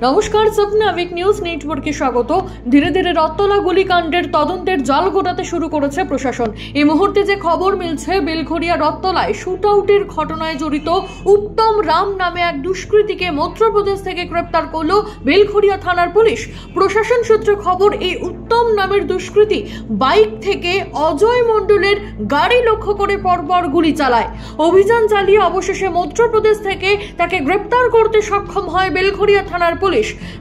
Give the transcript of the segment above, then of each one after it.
নমস্কার, স্বপ্নাবিক নিউজ নেটওয়ার্কে স্বাগত। ধীরে ধীরে রত্তলা গুলিকাণ্ডের তদন্তের জাল গোটাতে শুরু করেছে প্রশাসন। এই মুহূর্তে যে খবর মিলছে, বেলঘরিয়া রত্তলায় শুট আউটের ঘটনায় জড়িত উত্তম রাম নামে এক দুষ্কৃতীকে মধ্যপ্রদেশ থেকে গ্রেপ্তার করল বেলঘরিয়া থানার পুলিশ। প্রশাসন সূত্রে খবর, এই উত্তম নামের দুষ্কৃতী বাইক থেকে অজয় মণ্ডলের গাড়ি লক্ষ্য করে পরপর গুলি চালায়। অভিযান চালিয়ে অবশেষে মধ্যপ্রদেশ থেকে তাকে গ্রেপ্তার করতে সক্ষম হয় বেলঘরিয়া থানার পুলিশ।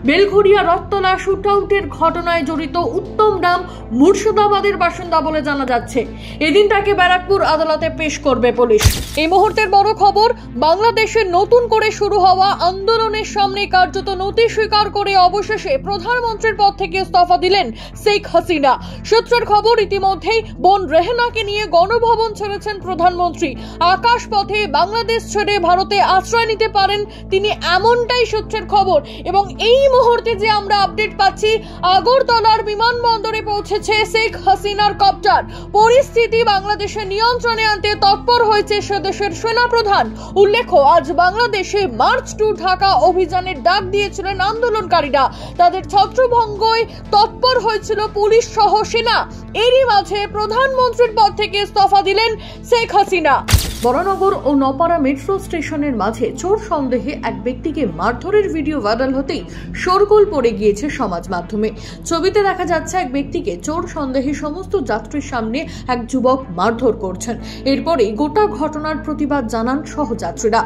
বেলঘরিয়া রত্তলা শুট আউটের ঘটনায় জড়িত উত্তম রাম মুর্শিদাবাদের বাসিন্দা বলে জানা যাচ্ছে। এদিন তাকে ব্যারাকপুর আদালতে পেশ করবে পুলিশ। এই মুহূর্তের বড় খবর, বাংলাদেশে নতুন করে শুরু হওয়া আন্দোলনের সামনে কার্যত নতি স্বীকার করে অবশেষে প্রধানমন্ত্রীর পদ থেকে ইস্তফা দিলেন শেখ হাসিনা। সূত্রের খবর, ইতিমধ্যেই বোন রেহেনাকে নিয়ে গণভবন ছেড়েছেন প্রধানমন্ত্রী। আকাশপথে বাংলাদেশ ছেড়ে ভারতে আশ্রয় নিতে পারেন তিনি, এমনটাই সূত্রের খবর। এবং এই মুহূর্তে যে আমরা আপডেট পাচ্ছি, আগরতলার বিমানবন্দরে পৌঁছেছে শেখ হাসিনার কপ্টার। পরিস্থিতি বাংলাদেশের নিয়ন্ত্রণে আনতে তৎপর হয়েছে সেদেশের সেনাপ্রধান। উল্লেখ্য, আজ বাংলাদেশে মার্চ টু ঢাকা অভিযানের ডাক দিয়েছিলেন আন্দোলনকারীরা। তাদের ছত্রভঙ্গয় তৎপর হয়েছিল পুলিশ সহ সেনা। এরই মাঝে প্রধানমন্ত্রীর পদ থেকে ইস্তফা দিলেন শেখ হাসিনা। বরানগর ও নপাড়া মেট্রো স্টেশনের মাঝে চোর সন্দেহে এক ব্যক্তিকে মারধরের ভিডিও ভাইরাল হতেই শোরগোল পড়ে গিয়েছে সমাজ মাধ্যমে। ছবিতে দেখা যাচ্ছে এক ব্যক্তিকে চোর সন্দেহে সমস্ত যাত্রীর সামনে এক যুবক মারধর করছেন। এরপরে গোটা ঘটনার প্রতিবাদ জানান সহযাত্রীরা।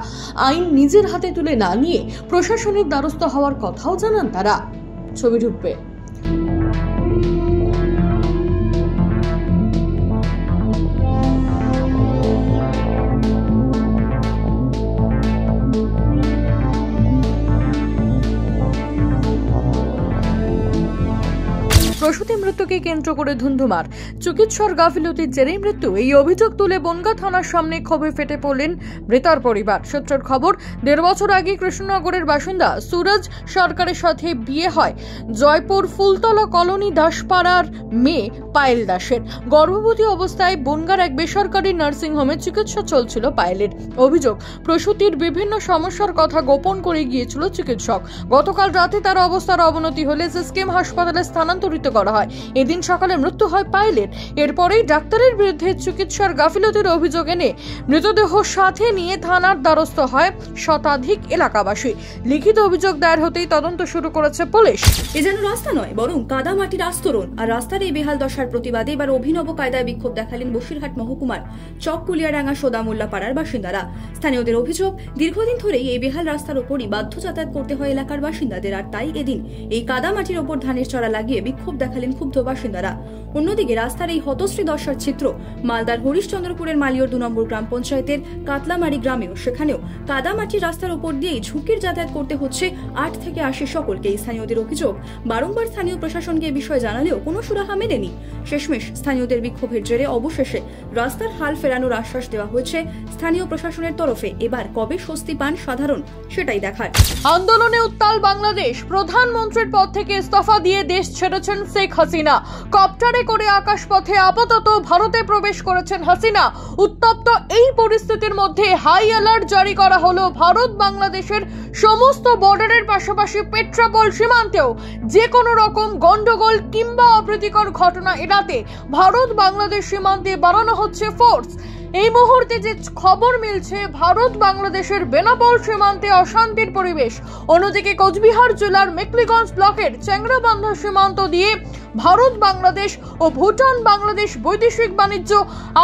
আইন নিজের হাতে তুলে না নিয়ে প্রশাসনের দ্বারস্থ হওয়ার কথাও জানান তারা। ছবি ঢুকবে। প্রসূতি মৃত্যুকে কেন্দ্র করে ধুন্ধুমার, চিকিৎসার গাফিলতির জেরেই মৃত্যু। এই অভিযোগ তুলে বনগাঁ থানার সামনে ক্ষোভে ফেটে পড়লেন মৃতার পরিবার। সূত্রের খবর, 1.5 বছর আগে কৃষ্ণনগরের বাসিন্দা সুরজ সরকারের সাথে বিয়ে হয় জয়পুর ফুলতলা কলোনি দাসপাড়ার মেয়ে পায়েল দাসের। গর্ভবতী অবস্থায় বনগাঁর এক বেসরকারি নার্সিং হোমে চিকিৎসা চলছিল পায়েলের। অভিযোগ, প্রসূতির বিভিন্ন সমস্যার কথা গোপন করে গিয়েছিল চিকিৎসক। গতকাল রাতে তার অবস্থার অবনতি হলে সিসকেম হাসপাতালে স্থানান্তরিত করা হয়। এদিন সকালে মৃত্যু হয় পায়েলের। এরপরেই ডাক্তারের বিরুদ্ধে চিকিৎসার গাফিলতির অভিযোগ এনে মৃতদেহ সাথে নিয়ে থানার দ্বারস্থ হয় শতাধিক এলাকাবাসী। লিখিত অভিযোগ দায়ের হতেই তদন্ত শুরু করেছে পুলিশ। এ যেন রাস্তা নয়, বরং কাদা মাটির আস্তরণ। আর রাস্তার এই বেহাল দশার প্রতিবাদে এবার অভিনব কায়দায় বিক্ষোভ দেখালেন বসিরহাট মহকুমার চককুলিয়াডাঙ্গা সোদামোল্লা পাড়ার বাসিন্দারা। স্থানীয়দের অভিযোগ, দীর্ঘদিন ধরেই এই বেহাল রাস্তার উপরই বাধ্য যাতায়াত করতে হয় এলাকার বাসিন্দাদের। আর তাই এদিন এই কাদা মাটির ওপর ধানের চারা লাগিয়ে বিক্ষোভ দেখালেন ক্ষুব্ধ বাসিন্দারা। অন্যদিকে রাস্তার এই হতশ্রী দশার চিত্র মালদার হরিশচন্দ্রপুরের মালিয়র 2 নম্বর গ্রাম পঞ্চায়েতের কাতলামারি গ্রামেও। সেখানেও কাদামাটির রাস্তার উপর দিয়েই ঝুঁকির যাতায়াত করতে হচ্ছে 8 থেকে 80 সকলকে। স্থানীয়দের অভিযোগ, বারংবার স্থানীয় প্রশাসনকে এই বিষয়ে জানালেও কোনো সুরাহা মেলেনি। শেষমেশ স্থানীয়দের বিক্ষোভের জেরে অবশেষে রাস্তার হাল ফেরানোর আশ্বাস দেওয়া হয়েছে স্থানীয় প্রশাসনের তরফে। এবার কবে স্বস্তি পান সাধারণ, সেটাই দেখার। আন্দোলনে উত্তাল বাংলাদেশ, প্রধানমন্ত্রীর পদ থেকে ইস্তফা দিয়ে দেশ ছেড়েছেন শেখ হাসিনা। কপ্টারে করে আকাশপথে আপাতত ভারতে প্রবেশ করেছেন হাসিনা। উত্তপ্ত এই পরিস্থিতির মধ্যে হাই অ্যালার্ট জারি করা হলো ভারত বাংলাদেশের সমস্ত বর্ডারের পাশাপাশি পেট্রাপোল সীমান্তেও। যে কোনো রকম গন্ডগোল কিংবা অপ্রীতিকর ঘটনা এড়াতে ভারত বাংলাদেশ সীমান্তে বাড়ানো হচ্ছে ফোর্স। এই মুহূর্তে যে খবর মিলছে, ভারত বাংলাদেশের বেনাপোল সীমান্তে অশান্তির পরিবেশ। অন্যদিকে কোচবিহার জেলার মেকলিগঞ্জ ব্লকের চেংরাবান্ধা সীমান্ত দিয়ে ভারত বাংলাদেশ ও ভুটান বাংলাদেশ বৈদেশিক বাণিজ্য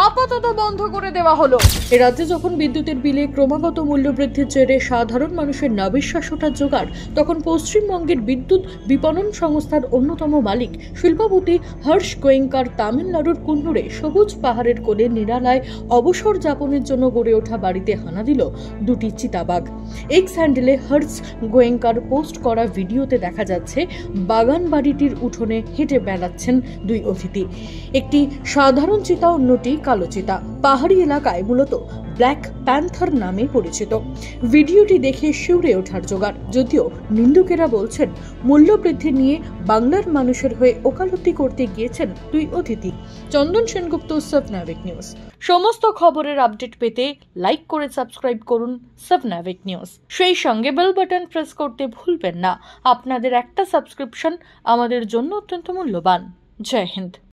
আপাতত বন্ধ করে দেওয়া হলো। এ রাজ্যে যখন বিদ্যুতের বিলে ক্রমাগত মূল্য বৃদ্ধির জেরে সাধারণ মানুষের নাবিশ্বাস ওঠার জোগাড়, তখন পশ্চিমবঙ্গের বিদ্যুৎ বিপণন সংস্থার অন্যতম মালিক শিল্পপতি হর্ষ গোয়েঙ্কার তামিলনাড়ুর কুন্নুরে সবুজ পাহাড়ের কোলে নিরালায় অবসর যাপনের জন্য গড়ে ওঠা বাড়িতে হানা দিল 2টি চিতাবাঘ। এক্স হ্যান্ডেলে হর্ষ গোয়েঙ্কার পোস্ট করা ভিডিওতে দেখা যাচ্ছে বাগান বাড়িটির উঠোনে হেঁটে বেড়াচ্ছেন 2 অতিথি। একটি সাধারণ চিতা, অন্যটি কালো চিতা। পাহাড়ি এলাকায় মূলত ব্ল্যাক প্যান্থার নামে পরিচিত। ভিডিওটি দেখে শিউরে ওঠার জোগাড়। যদিও নিন্দুকেরা বলছেন মূল্যবৃদ্ধি নিয়ে বাংলার মানুষের হয়ে ওকালতি করতে গিয়েছেন দুই অতিথি। চন্দন সেনগুপ্ত, সাবনাভিক নিউজ। সমস্ত খবরের আপডেট পেতে লাইক করে সাবস্ক্রাইব করুন সাবনাভিক নিউজ। সেই সঙ্গে বেল বাটন প্রেস করতে ভুলবেন না। আপনাদের একটা সাবস্ক্রিপশন আমাদের জন্য অত্যন্ত মূল্যবান। জয় হিন্দ।